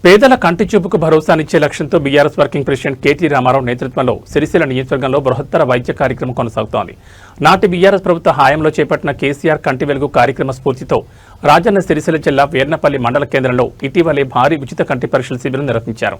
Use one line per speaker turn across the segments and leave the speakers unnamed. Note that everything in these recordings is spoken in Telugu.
పేదల కంటి చూపుకు భరోసానిచ్చే లక్ష్యంతో BRS working president KT Ramarao నేతృత్వంలో సిరిసిల్ల నియోజకవర్గంలో బృహత్తర వైద్య కార్యక్రమం కొనసాగుతోంది. నాటి బీఆర్ఎస్ ప్రభుత్వ హయాంలో చేపట్టిన కేసీఆర్ కంటి వెలుగు కార్యక్రమ స్ఫూర్తితో రాజన్న సిరిసిల్ల జిల్లా వేర్నపల్లి మండల కేంద్రంలో ఇటీవలే భారీ ఉచిత కంటి పరీక్షల శిబిరం నిర్వహించారు.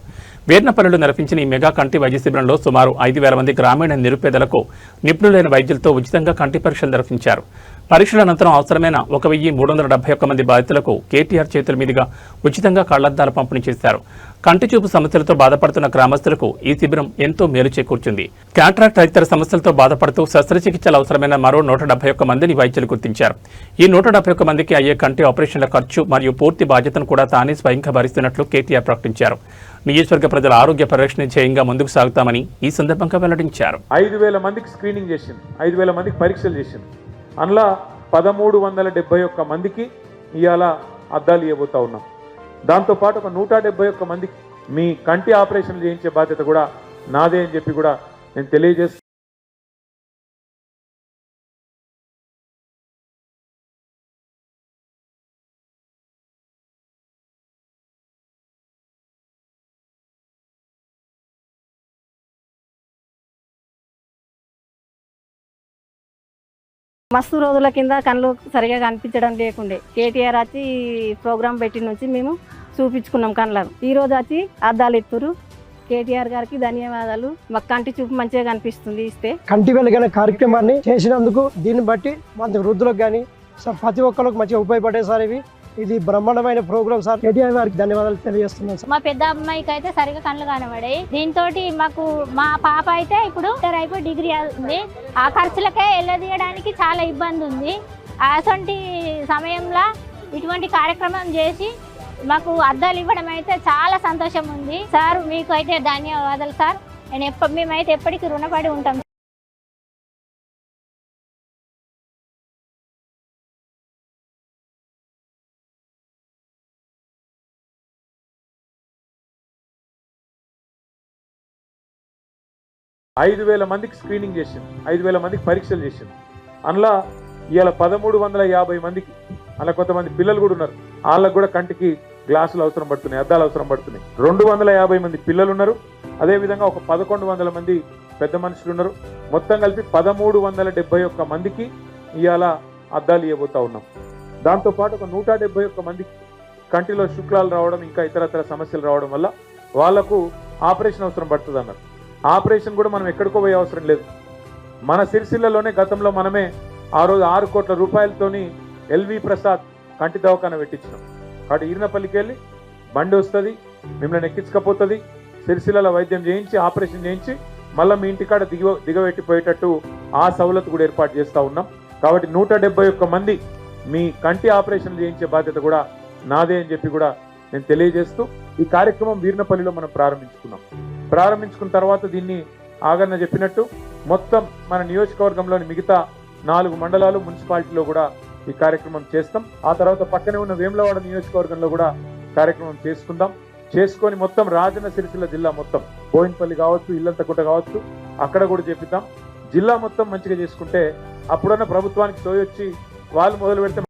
వేర్నపల్లిలో నిర్వహించిన ఈ మెగా కంటి వైద్య శిబిరంలో సుమారు 5,000 మంది గ్రామీణ నిరుపేదలకు నిపుణులైన వైద్యులతో ఉచితంగా కంటి పరీక్షలు నిర్వహించారు. పరీక్షల అనంతరం అవసరమైన 1,371 మంది బాధితులకు కేటీఆర్ చేతుల మీదుగా ఉచితంగా కళ్లద్దాలు పంపిణీ చేశారు. కంటి చూపు సమస్యలతో బాధపడుతున్న గ్రామస్తులకు ఈ శిబిరం ఎంతో మేలు చేకూర్చింది. క్యాట్రాక్ట్ తదితర సమస్యలతో బాధపడుతూ శస్త్రచికిత్సలు అవసరమైన మరో 171 మందిని వైద్యులు గుర్తించారు. ఈ 171 మందికి అయ్యే కంటి ఆపరేషన్ల ఖర్చు మరియు పూర్తి బాధ్యతను కూడా తానే స్వయంగా భరిస్తున్నట్లు కేటీఆర్ ప్రకటించారు. నియోజకవర్గ ప్రజల ఆరోగ్య పరిరక్షణ ధ్యేయంగా ముందుకు సాగుతామని ఈ సందర్భంగా వెల్లడించారు.
5,000 మందికి స్క్రీనింగ్ చేసింది, 5,000 మందికి పరీక్షలు చేసింది. అందులో 1,371 మందికి ఇవాళ అద్దాలు ఇవ్వబోతా ఉన్నాం. దాంతోపాటు ఒక 171 మందికి మీ కంటి ఆపరేషన్లు చేయించే బాధ్యత కూడా నాదే అని చెప్పి కూడా నేను తెలియజేస్తాను.
మస్తు రోజుల కింద కళ్ళు సరిగా కనిపించడం లేకుండే కేటీఆర్ వచ్చి ప్రోగ్రాం పెట్టి నుంచి మేము చూపించుకున్నాం కళ్ళను. ఈ రోజు వచ్చి అద్దాలు ఇస్తురు. కేటీఆర్ గారికి ధన్యవాదాలు. మాకు కంటి చూపు మంచిగా కనిపిస్తుంది. ఇస్తే
కంటి వెలుగైన కార్యక్రమాన్ని చేసినందుకు దీన్ని బట్టి మన వృద్ధులకు కానీ ప్రతి ఒక్కరికి మంచిగా ఉపయోగపడే సార్. ఇది బ్రహ్మాండమైన ప్రోగ్రామ్ సార్. కేటీఆర్ గారికి ధన్యవాదాలు తెలియజేస్తున్నాను సార్.
మా పెద్ద అమ్మాయికి అయితే సరిగా కళ్ళు కనబడాయి. దీంతో మాకు మా పాప అయితే ఇప్పుడు అయిపోయి డిగ్రీ ఉంది. ఆ ఖర్చులకే వెళ్ళదీయడానికి చాలా ఇబ్బంది ఉంది. అటువంటి సమయంలో ఇటువంటి కార్యక్రమం చేసి మాకు అద్దాలు ఇవ్వడం అయితే చాలా సంతోషం ఉంది సార్. మీకు అయితే ధన్యవాదాలు సార్. మేమైతే ఎప్పటికీ రుణపడి ఉంటాం.
ఐదు 5,000 మందికి స్క్రీనింగ్ చేసింది, 5,000 మందికి పరీక్షలు చేసింది. అందులో ఇవాళ 1,350 మందికి, అలా కొంతమంది పిల్లలు కూడా ఉన్నారు, వాళ్ళకు కూడా కంటికి గ్లాసులు అవసరం పడుతున్నాయి, అద్దాలు అవసరం పడుతున్నాయి. 250 మంది పిల్లలు ఉన్నారు. అదేవిధంగా ఒక 1,100 మంది పెద్ద మనుషులు ఉన్నారు. మొత్తం కలిపి 1,371 మందికి ఇవాళ అద్దాలు ఇవ్వబోతా ఉన్నాం. దాంతోపాటు ఒక 171 మందికి కంటిలో శుక్లాలు రావడం, ఇంకా ఇతరతర సమస్యలు రావడం వల్ల వాళ్లకు ఆపరేషన్ అవసరం పడుతుంది అన్నారు. ఆపరేషన్ కూడా మనం ఎక్కడికో పోయే అవసరం లేదు. మన సిరిసిల్లలోనే గతంలో మనమే ఆ రోజు 6 కోట్ల రూపాయలతోని ఎల్వి ప్రసాద్ కంటి దవాఖాన పెట్టించినాం. కాబట్టి ఈర్నపల్లికి వెళ్ళి బండి వస్తుంది, మిమ్మల్ని ఎక్కించకపోతుంది, సిరిసిల్లలో వైద్యం చేయించి ఆపరేషన్ చేయించి మళ్ళీ మీ ఇంటికాడ దిగబెట్టిపోయేటట్టు ఆ సవలతు కూడా ఏర్పాటు చేస్తూ ఉన్నాం. కాబట్టి 171 మంది మీ కంటి ఆపరేషన్ చేయించే బాధ్యత కూడా నాదే అని చెప్పి కూడా నేను తెలియజేస్తూ ఈ కార్యక్రమం వీర్నపల్లిలో మనం ప్రారంభించుకున్న తర్వాత దీన్ని ఆగన్న చెప్పినట్టు మొత్తం మన నియోజకవర్గంలోని మిగతా 4 మండలాలు మున్సిపాలిటీలో కూడా ఈ కార్యక్రమం చేస్తాం. ఆ తర్వాత పక్కనే ఉన్న వేములవాడ నియోజకవర్గంలో కూడా కార్యక్రమం చేసుకొని మొత్తం రాజన్న సిరిసిల్ల జిల్లా మొత్తం బోయిన్పల్లి కావచ్చు, ఇల్లంతకుంట కావచ్చు, అక్కడ కూడా చేపిద్దాం. జిల్లా మొత్తం మంచిగా చేసుకుంటే అప్పుడన్న ప్రభుత్వానికి సోయొచ్చి వాళ్ళు మొదలు పెడితే